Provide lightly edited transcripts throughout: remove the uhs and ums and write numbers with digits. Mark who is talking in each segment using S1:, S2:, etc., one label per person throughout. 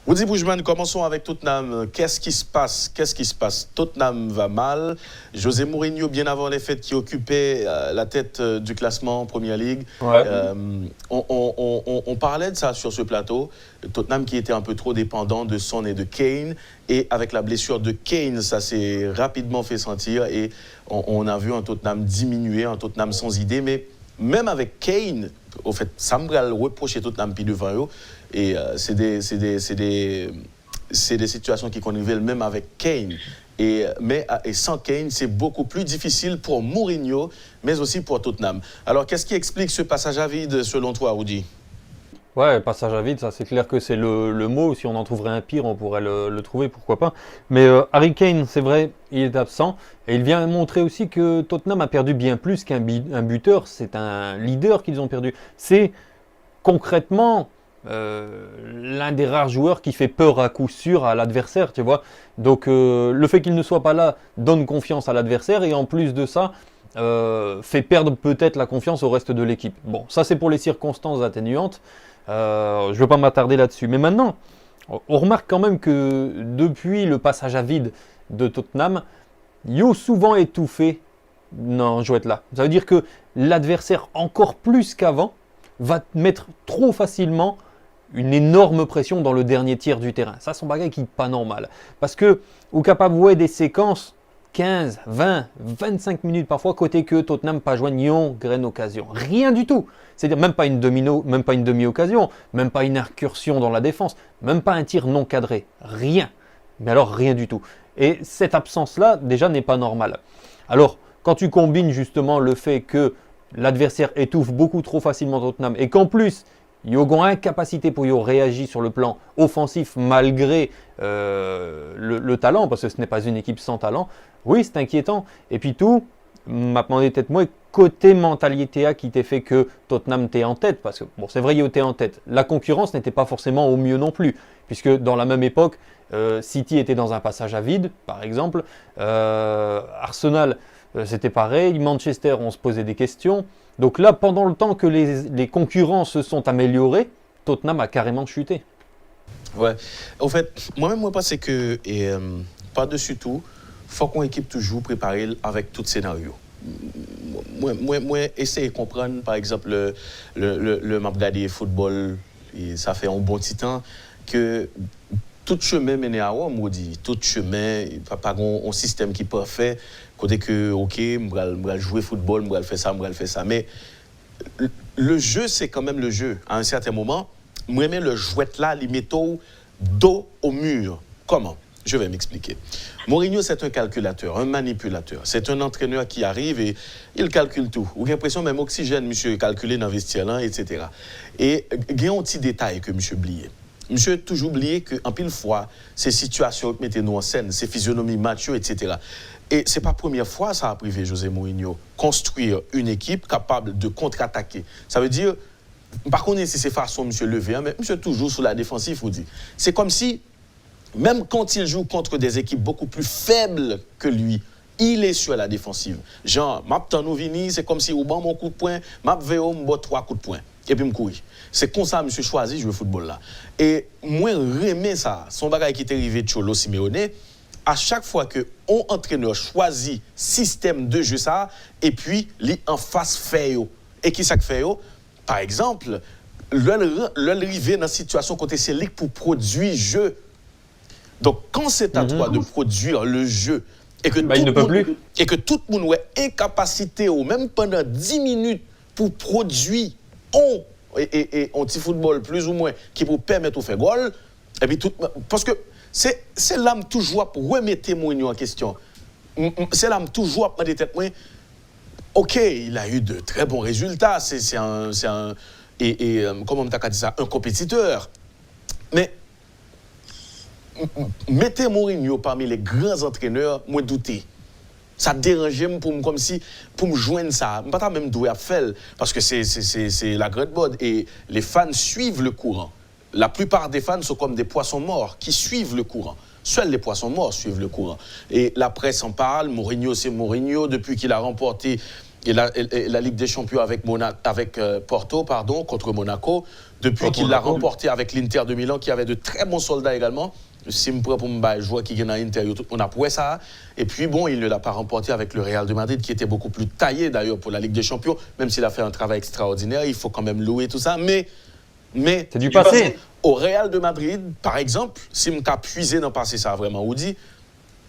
S1: Woody Boujman, commençons avec Tottenham. Qu'est-ce qui se passe? Tottenham va mal. José Mourinho, bien avant les fêtes, qui occupait la tête du classement en Premier League.
S2: Ouais.
S1: On parlait de ça sur ce plateau. Tottenham qui était un peu trop dépendant de Son et de Kane. Et avec la blessure de Kane, ça s'est rapidement fait sentir. Et on a vu un Tottenham diminuer, un Tottenham sans idée. Mais même avec Kane, au fait, ça me le reprocher Tottenham puis devant eux. Et c'est des situations qui connivaient même avec Kane. Et sans Kane, c'est beaucoup plus difficile pour Mourinho, mais aussi pour Tottenham. Alors, qu'est-ce qui explique ce passage à vide, selon toi, Rudy?
S2: Ouais, passage à vide, ça c'est clair que c'est le mot. Si on en trouverait un pire, on pourrait le trouver, pourquoi pas. Mais Harry Kane, c'est vrai, il est absent. Et il vient montrer aussi que Tottenham a perdu bien plus qu'un buteur. C'est un leader qu'ils ont perdu. C'est concrètement l'un des rares joueurs qui fait peur à coup sûr à l'adversaire, tu vois. Donc le fait qu'il ne soit pas là donne confiance à l'adversaire. Et en plus de ça, fait perdre peut-être la confiance au reste de l'équipe. Bon, ça c'est pour les circonstances atténuantes. Je ne veux pas m'attarder là-dessus. Mais maintenant, on remarque quand même que depuis le passage à vide de Tottenham, ils ont souvent étouffé dans jouette là. Ça veut dire que l'adversaire, encore plus qu'avant, va mettre trop facilement une énorme pression dans le dernier tiers du terrain. Ça, c'est un bagage qui n'est pas normal. Parce que, ou capable de voir des séquences 15, 20, 25 minutes parfois, côté que Tottenham pas joignant graine occasion. Rien du tout. C'est-à-dire même pas une demi-occasion, même pas une incursion dans la défense, même pas un tir non cadré. Rien. Mais alors rien du tout. Et cette absence-là, déjà, n'est pas normale. Alors, quand tu combines justement le fait que l'adversaire étouffe beaucoup trop facilement Tottenham et qu'en plus, il y a une incapacité pour réagir sur le plan offensif malgré le talent, parce que ce n'est pas une équipe sans talent. Oui, c'est inquiétant. Et puis tout, m'a demandé peut-être moi, côté mentalité qui t'ait fait que Tottenham t'est en tête, parce que bon, c'est vrai, il était en tête. La concurrence n'était pas forcément au mieux non plus, puisque dans la même époque, City était dans un passage à vide, par exemple. Arsenal, c'était pareil. Manchester, on se posait des questions. Donc là, pendant le temps que les concurrents se sont améliorés, Tottenham a carrément chuté.
S1: Ouais. En fait, moi-même, moi, pense que, par-dessus tout, il faut qu'on équipe toujours préparé avec tout scénario. Moi, essayer de comprendre, par exemple, le map gardé football, et ça fait un bon petit temps, que tout chemin mène à Rome, on dit. Tout chemin, pas un système qui est parfait. Côté que, ok, je vais jouer football, je vais faire ça. Mais le jeu, c'est quand même le jeu. À un certain moment, moi, le jouet là, les métaux dos au mur. Comment? Je vais m'expliquer. Mourinho, c'est un calculateur, un manipulateur. C'est un entraîneur qui arrive et il calcule tout. Vous avez l'impression même oxygène, monsieur, calculé dans le vestiaire, là, etc. Et il y a un petit détail que monsieur oublié. Monsieur toujours oublié qu'en pile fois, ces situations mettez nous en scène, ces physionomies macho, etc. Et ce n'est pas la première fois ça a privé José Mourinho. Construire une équipe capable de contre-attaquer. Ça veut dire, par contre, si c'est façon, monsieur levé, mais monsieur toujours sous la défensive, vous dit. C'est comme si, même quand il joue contre des équipes beaucoup plus faibles que lui, il est sur la défensive. Genre, m'attends vini, c'est comme si au banc mon coup de poing, m'aveo m'bot 3 coups de poing. Et puis m'courir. C'est comme ça, monsieur choisi jouer football là. Et moi, j'aime ça. Son bagage qui est arrivé de Cholo Simeone, à chaque fois que un entraîneur choisit système de jeu ça, et puis lui en face fait. Et qui ça fait? Par exemple, l'arrivée dans la situation côté c'est lui pour produire jeu. Donc quand c'est à toi de produire le jeu et que tout le monde est incapacité ou même pendant 10 minutes pour produire un petit football plus ou moins qui vous permettre de faire goal, et puis tout, parce que c'est l'âme toujours pour remettre Mourinho en question. C'est l'âme toujours pour dire tête moi, ok, il a eu de très bons résultats, c'est un comment on t'a dit ça, un compétiteur. Mais mettez Mourinho parmi les grands entraîneurs, moi douter. Ça dérangeait comme si pour me joindre ça, pas même doué à faire parce que c'est la grande mode et les fans suivent le courant. La plupart des fans sont comme des poissons morts qui suivent le courant. Seuls les poissons morts suivent le courant. Et la presse en parle, Mourinho c'est Mourinho depuis qu'il a remporté la Ligue des Champions avec Porto contre Monaco. depuis qu'il l'a remporté avec l'Inter de Milan, qui avait de très bons soldats également. Si je prends pour me jouer qui est dans l'Inter, on a prouvé ça. Et puis bon, il ne l'a pas remporté avec le Real de Madrid, qui était beaucoup plus taillé d'ailleurs pour la Ligue des Champions, même s'il a fait un travail extraordinaire, il faut quand même louer tout ça. Mais
S2: c'est du passé.
S1: Au Real de Madrid, par exemple, si je t'ai puisé dans le passé, ça a vraiment Woody,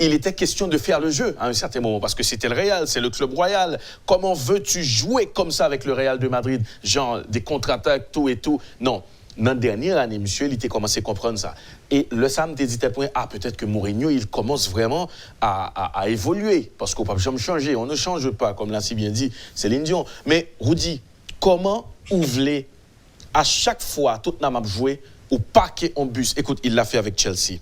S1: il était question de faire le jeu à un certain moment, parce que c'était le Real, c'est le club royal. Comment veux-tu jouer comme ça avec le Real de Madrid? Genre des contre-attaques, tout et tout. Non. Dans la dernière année, monsieur, il était commencé à comprendre ça. Et le Sam t'a dit tel point, peut-être que Mourinho, il commence vraiment à évoluer. Parce qu'on ne peut jamais changer. On ne change pas, comme l'a si bien dit Céline Dion. Mais, Rudy, comment ouvler à chaque fois, Tottenham a joué, au parquet en bus? Écoute, il l'a fait avec Chelsea.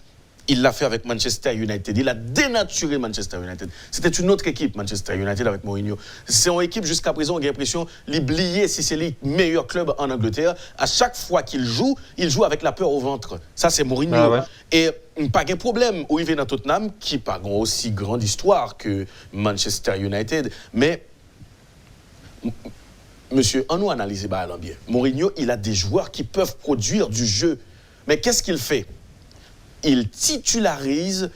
S1: Il l'a fait avec Manchester United. Il a dénaturé Manchester United. C'était une autre équipe, Manchester United, avec Mourinho. C'est une équipe, jusqu'à présent, on a l'impression, l'oublier si c'est le meilleur club en Angleterre. À chaque fois qu'il joue avec la peur au ventre. Ça, c'est Mourinho.
S2: Ah ouais.
S1: Et pas de problème où il vient dans Tottenham, qui n'a pas aussi grande histoire que Manchester United. Mais, monsieur, on nous analyse bien. Mourinho, il a des joueurs qui peuvent produire du jeu. Mais qu'est-ce qu'il fait? Il titularise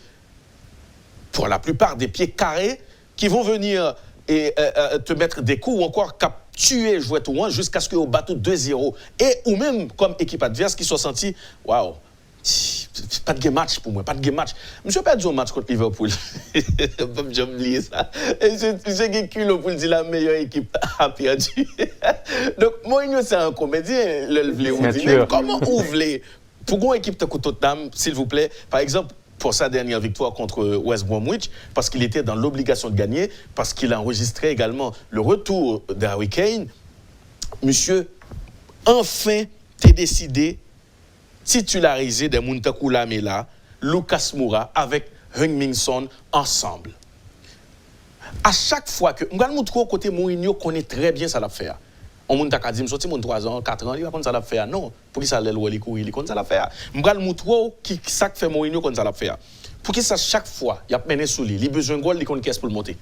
S1: pour la plupart des pieds carrés qui vont venir et te mettre des coups ou encore tuer jouer tout loin jusqu'à ce qu'au bateau 2-0. Et ou même comme équipe adverse qui soit senti, waouh, pas de game match pour moi, pas de game match. Je n'ai pas dit un match contre Liverpool. J'ai oublié ça. J'ai des culot pour dire la meilleure équipe a perdu. Donc, Mourinho, c'est un comédien. Comment ouvler? Pour une équipe de Tottenham, s'il vous plaît, par exemple, pour sa dernière victoire contre West Bromwich, parce qu'il était dans l'obligation de gagner, parce qu'il a enregistré également le retour d'Harry Kane, monsieur, enfin, t'es décidé titulariser des Muntaku Lamela, Lucas Moura avec Heung-min Son ensemble. À chaque fois que... Je vais montrer côté Mourinho connaît très bien ça l'affaire. On m'a dit, je suis 3 ans, 4 ans, il va comme ça la faire. Non, pour qui ça allait le courir, il comme ça la faire. Je vais montrer qui ça fait Mourinho comme ça la faire. Pour qui ça chaque fois, il a mené sous lui, il a besoin de goal, il connaît qui est pour le monter.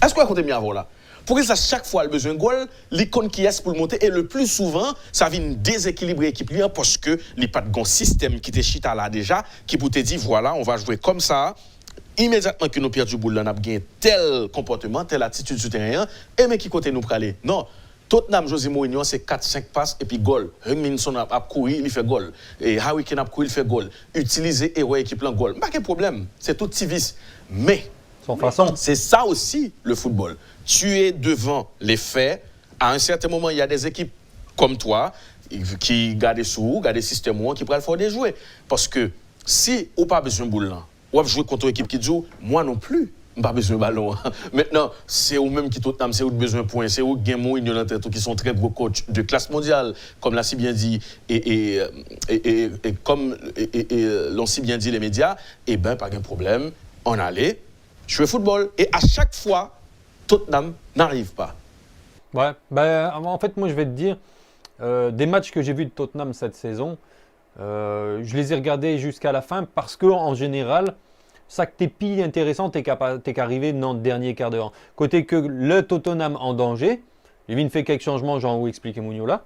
S1: Est-ce que vous avez bien avant là? Pour qui ça chaque fois, il a besoin de goal, il connaît qui est pour le monter et le plus souvent, ça vient déséquilibrer l'équipe parce que il n'y a pas de système qui te chita là déjà qui pour te dire voilà, on va jouer comme ça. Immédiatement que nous perdons du boule, on a gagné tel comportement, telle attitude sur le terrain et mais qui côté nous praler. Non. Tottenham, José Mourinho, c'est 4-5 passes et puis goal. Heung-min Son a couru, il fait goal. Et Harry Kane a couru, il fait goal. Utiliser héros équipe en goal. Pas de problème, c'est tout petit vice. Mais, c'est ça aussi le football. Tu es devant les faits. À un certain moment, il y a des équipes comme toi qui gardent sous, gardent système qui pourraient le faire des jouer. Parce que si on n'a pas besoin de boule, on va jouer contre une équipe qui joue, moi non plus. Pas besoin de ballon. Maintenant, c'est eux-mêmes qui Tottenham, c'est eux qui besoin de points, c'est eux qui qui sont très gros coachs de classe mondiale, comme l'a si bien dit, et comme l'ont si bien dit les médias, eh bien, pas de problème, on allait jouer au football. Et à chaque fois, Tottenham n'arrive pas.
S2: Ouais, en fait, moi, je vais te dire, des matchs que j'ai vus de Tottenham cette saison, je les ai regardés jusqu'à la fin parce qu'en général, ça que t'es pile intéressant, t'es qu'arrivé dans le dernier quart d'heure. Côté que le Tottenham en danger, il vient fait quelques changements, genre où expliquer Mourinho là.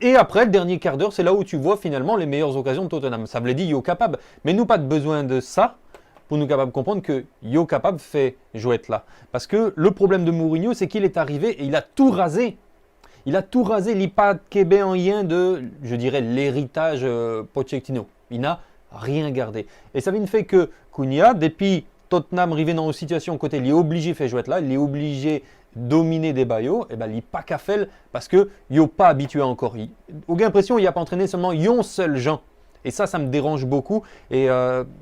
S2: Et après, le dernier quart d'heure, c'est là où tu vois finalement les meilleures occasions de Tottenham. Ça me l'a dit, yo capable. Mais nous, pas de besoin de ça pour nous capable de comprendre que yo capable fait jouer là. Parce que le problème de Mourinho, c'est qu'il est arrivé et il a tout rasé. Il a tout rasé, il n'a pas de en rien de, je dirais, l'héritage Pochettino. Il n'a rien gardé. Et ça vient fait que Cunha, depuis Tottenham arrivé dans une situation côté, il est obligé de faire jouer là, il est obligé de dominer des baillots, et ben il n'est pas qu'à faire parce que il n'est pas habitué encore. J'ai l'impression qu'il n'a pas entraîné seulement un seul gens. Et ça me dérange beaucoup. Et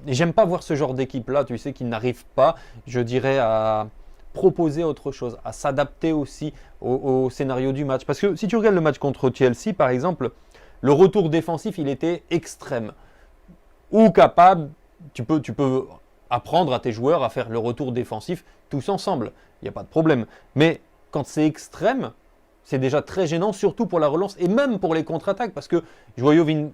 S2: j'aime pas voir ce genre d'équipe-là, tu sais, qui n'arrive pas, je dirais, à proposer autre chose, à s'adapter aussi au scénario du match. Parce que si tu regardes le match contre Chelsea, par exemple, le retour défensif, il était extrême. Ou capable, tu peux apprendre à tes joueurs à faire le retour défensif tous ensemble. Il n'y a pas de problème. Mais quand c'est extrême, c'est déjà très gênant, surtout pour la relance et même pour les contre-attaques. Parce que Joyovin,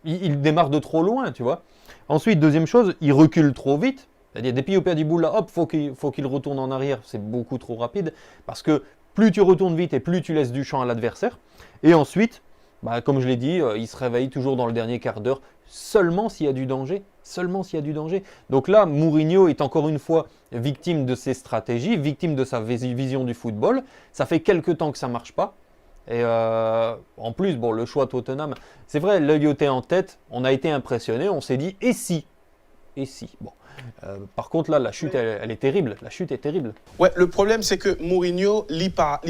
S2: il démarre de trop loin, tu vois. Ensuite, deuxième chose, il recule trop vite. C'est-à-dire, depuis au perd du bout là, hop, faut qu'il retourne en arrière. C'est beaucoup trop rapide. Parce que plus tu retournes vite et plus tu laisses du champ à l'adversaire. Et ensuite, bah, comme je l'ai dit, il se réveille toujours dans le dernier quart d'heure, seulement s'il y a du danger. Seulement s'il y a du danger. Donc là, Mourinho est encore une fois victime de ses stratégies, victime de sa vision du football. Ça fait quelques temps que ça ne marche pas. Et en plus, bon, le choix Tottenham, c'est vrai, l'œil était en tête, on a été impressionné, on s'est dit, et si? Et si? Bon. Par contre, là, la chute, elle est terrible. La chute est terrible.
S1: Ouais, le problème, c'est que Mourinho, il pas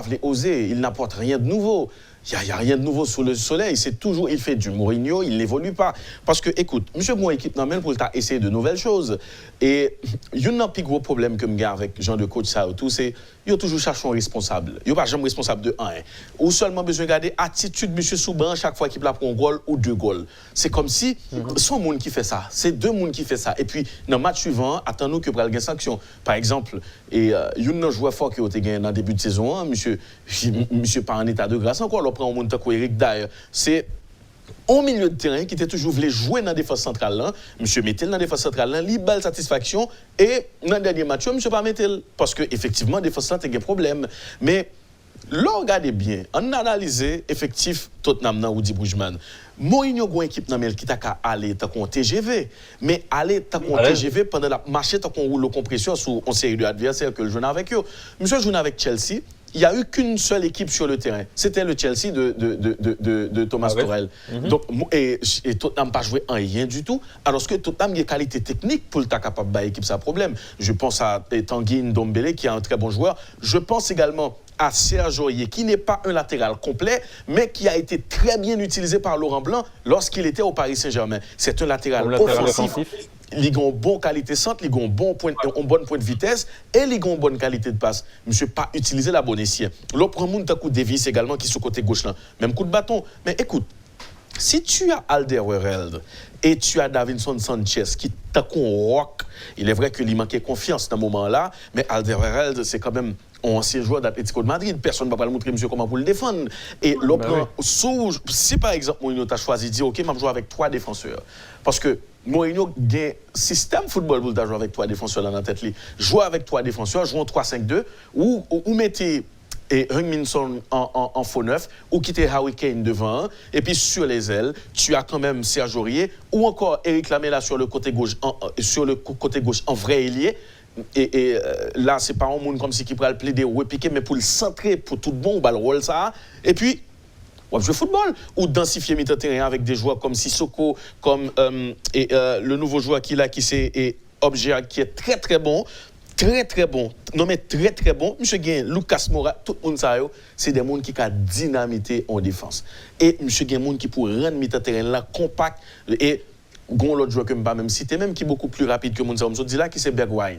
S1: voulu oser. Il n'apporte rien de nouveau. Il n'y a rien de nouveau sous le soleil. C'est toujours, il fait du Mourinho, il n'évolue pas. Parce que, écoute, monsieur, mon équipe n'emmène pour essayer de nouvelles choses. Et il y a un plus gros problème que je avec Jean de coach, ça, tout, c'est il y a toujours cherché un responsable. Il n'y a pas jamais responsable de un. Ou seulement besoin de regarder l'attitude de monsieur Souban chaque fois qu'il prend un goal ou 2 goals. C'est comme si son monde qui fait ça. C'est 2 mondes qui fait ça. Et puis, dans le match suivant, attendons que pour gagner sanction. Par exemple, il y a un joueur fort qui a gagné dans le début de saison, monsieur pas en état de grâce encore, on prend un monde comme Eric Dyer. C'est au milieu de terrain qui était toujours voulu jouer dans la défense centrale là, monsieur mettait dans la défense centrale là, il belle satisfaction et dans le dernier match monsieur pas mettait parce que effectivement défense centrale a des problèmes mais là regardez bien, on analyse effectif Tottenham dans Woody Bridgman. Mourinho a une équipe qui t'a aller tant qu'on TGV mais aller tant qu'on TGV pendant la marché tant qu'on roule le compresseur sur une série d'adversaires que le joue avec eux. Monsieur joue avec Chelsea. Il n'y a eu qu'une seule équipe sur le terrain. C'était le Chelsea de Thomas Tuchel. Donc, et Tottenham n'a pas joué en rien du tout. Alors que Tottenham a des qualités techniques pour le capable de l'équipe, ça problème. Je pense à Tanguy Ndombele, qui est un très bon joueur. Je pense également à Serge Aurier, qui n'est pas un latéral complet, mais qui a été très bien utilisé par Laurent Blanc lorsqu'il était au Paris Saint-Germain. C'est un latéral offensif. Ils ont une bonne qualité de centre, ils ont un bon point de vitesse et ils ont une bonne qualité de passe. Monsieur pas utiliser la bonne essie. L'autre monde t'as coup Davis également qui est sur le côté gauche là, même coup de bâton. Mais écoute, si tu as Alderweireld et tu as Davinson Sanchez qui t'a qu'on rock, il est vrai qu'il manquait confiance dans ce moment-là, mais Alderweireld c'est quand même un ancien joueur d'Atlético de Madrid, personne ne va pas le montrer monsieur comment pour le défendre. Et si par exemple Mourinho t'a choisi de dire ok, je vais jouer avec 3 défenseurs parce que Mourinho a un système football pour jouer avec 3 défenseurs dans la tête. Jouer avec 3 défenseurs, jouer en 3-5-2, ou mettez Heung-min en faux neuf, ou quitter Harry Kane devant, et puis sur les ailes, tu as quand même Serge Aurier, ou encore Eric Lamela sur le côté gauche en vrai ailier. Et là, c'est pas un monde comme si qui pourrait le plaider ou repiquer, mais pour le centrer, pour tout bon, on va le rôle ça. Et puis, on va jouer football ou densifier milieu de terrain avec des joueurs comme Sissoko, comme le nouveau joueur qui est Objet, qui est très très bon. Très très bon. Non mais très très bon. Monsieur Gain, Lucas Moura, tout le monde ça, c'est des gens qui ont dynamité en défense. Et monsieur Gain, monde qui pour rendre milieu de terrain là compact et gon l'autre joueur que je ne même citer même qui est beaucoup plus rapide que Mounsa dit là qui c'est Bergwijn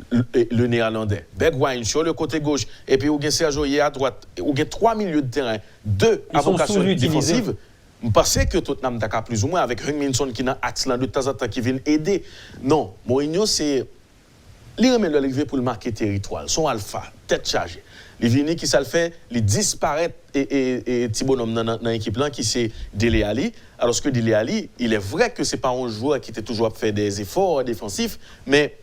S1: le néerlandais. Bergwijn sur le côté gauche et puis ou gen Serge Aurier à droite ou gen 3 milieux de terrain, 2 à vocation défensive. Je pense que Tottenham t'a plus ou moins avec Heung-min qui dans axe là de temps en temps qui vient aider. Non, Mourinho c'est il remet le lever pour le marquer territoire, son alpha, tête chargée. Les vignes qui ça le fait, les disparaître et petit bonhomme dans l'équipe là qui c'est Dele Alli. Alors que Dele Alli, il est vrai que c'est pas un joueur qui était toujours fait des efforts défensifs, mais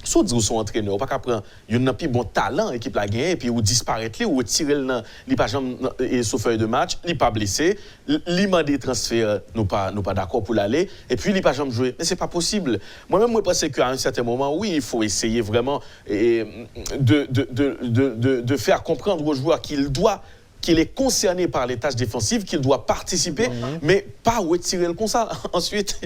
S1: soit dire son entraîneur, pas qu'après il y a un plus bon talent équipe la gagne et puis ou disparaître ou tirer il pas jamais sur feuille de match, il pas blessé, il m'a des transferts nous pas d'accord pour l'aller et puis il pas jamais jouer. Mais c'est pas possible. Moi-même moi pense qu'à un certain moment oui, il faut essayer vraiment de faire comprendre aux joueurs qu'il est concerné par les tâches défensives, qu'il doit participer, mais pas retirer le comme ça. Ensuite,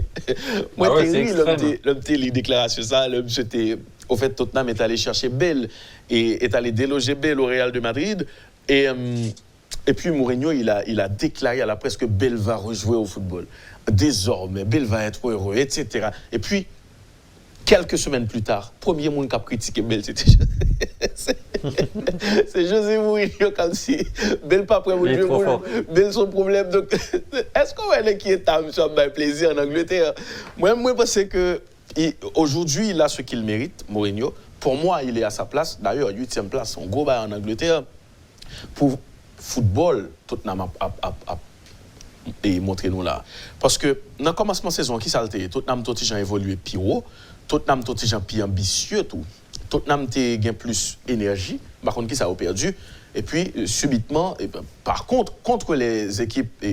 S1: moi, l'homme les déclarations ça, l'homme c'était. Au fait, Tottenham est allé chercher Bale et est allé déloger Bale au Real de Madrid. Et puis Mourinho, il a déclaré à la presse que Bale va rejouer au football. Désormais, Bale va être heureux, etc. Et puis, quelques semaines plus tard, premier monde qui a critiqué Bale, c'était c'est José Mourinho comme si Bale pas prêt pour jouer. Bale son problème. Donc, est-ce qu'on va l'inquiéter sur un plaisir en Angleterre? Moi, je pense que aujourd'hui, il a ce qu'il mérite, Mourinho. Pour moi, il est à sa place. D'ailleurs, 8e place, on go en Angleterre. Pour football, Tottenham et montrez-nous là. Parce que dans le commencement de saison, qui ça a été? Tottenham a évolué plus haut. Tottenham a plus ambitieux. Tottenham a plus énergie. Par contre, qui ça a perdu? Et puis, subitement, par contre les équipes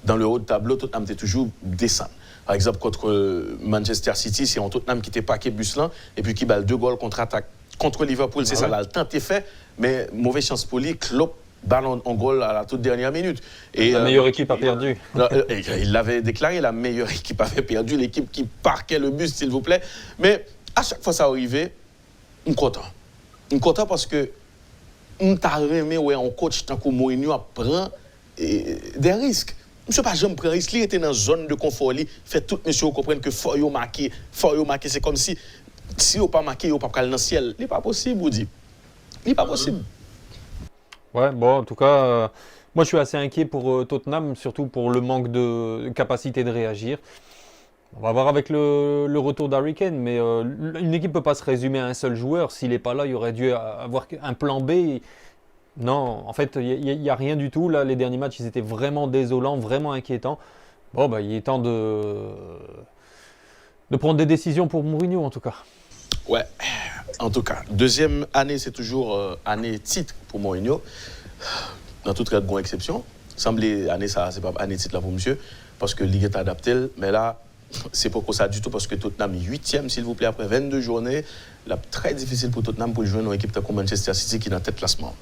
S1: dans le haut de tableau, Tottenham était toujours descend. Par exemple, contre Manchester City, c'est un Tottenham qui était paqué bus là, et puis qui bat 2 goals contre-attaque. Contre Liverpool, c'est ça, là, le temps est fait, mais mauvaise chance pour lui, Klopp balle en goal à la toute dernière minute. Et,
S2: la meilleure équipe a perdu.
S1: Il l'avait déclaré, la meilleure équipe avait perdu, l'équipe qui parquait le bus, s'il vous plaît. Mais à chaque fois ça arrivait, on est content. On est content parce que on t'a remis, ouais, un coach tant que Mourinho prend des risques. Monsieur pas jamais prend risque, il était dans une zone de confort, il fait tout monsieur comprendre que faut yo marquer, c'est comme si on pas marqué, on pas aller dans le ciel. Il n'est pas possible, vous dites. Il n'est pas possible.
S2: Ouais, bon, en tout cas, moi je suis assez inquiet pour Tottenham, surtout pour le manque de capacité de réagir. On va voir avec le retour d'Harry Kane, mais une équipe ne peut pas se résumer à un seul joueur. S'il n'est pas là, il aurait dû avoir un plan B. Non, en fait, il n'y a rien du tout. Là, les derniers matchs, ils étaient vraiment désolants, vraiment inquiétants. Bon, bah, il est temps de prendre des décisions pour Mourinho, en tout cas.
S1: Ouais, en tout cas, deuxième année, c'est toujours année titre pour Mourinho. Dans toute grande exception. Semblait année ça, c'est pas année titre là pour monsieur, parce que Ligue est adaptée. Mais là, c'est pas pour ça du tout, parce que Tottenham est 8e, s'il vous plaît, après 22 journées. Là, très difficile pour Tottenham pour jouer dans une équipe comme Manchester City qui est dans tête classement.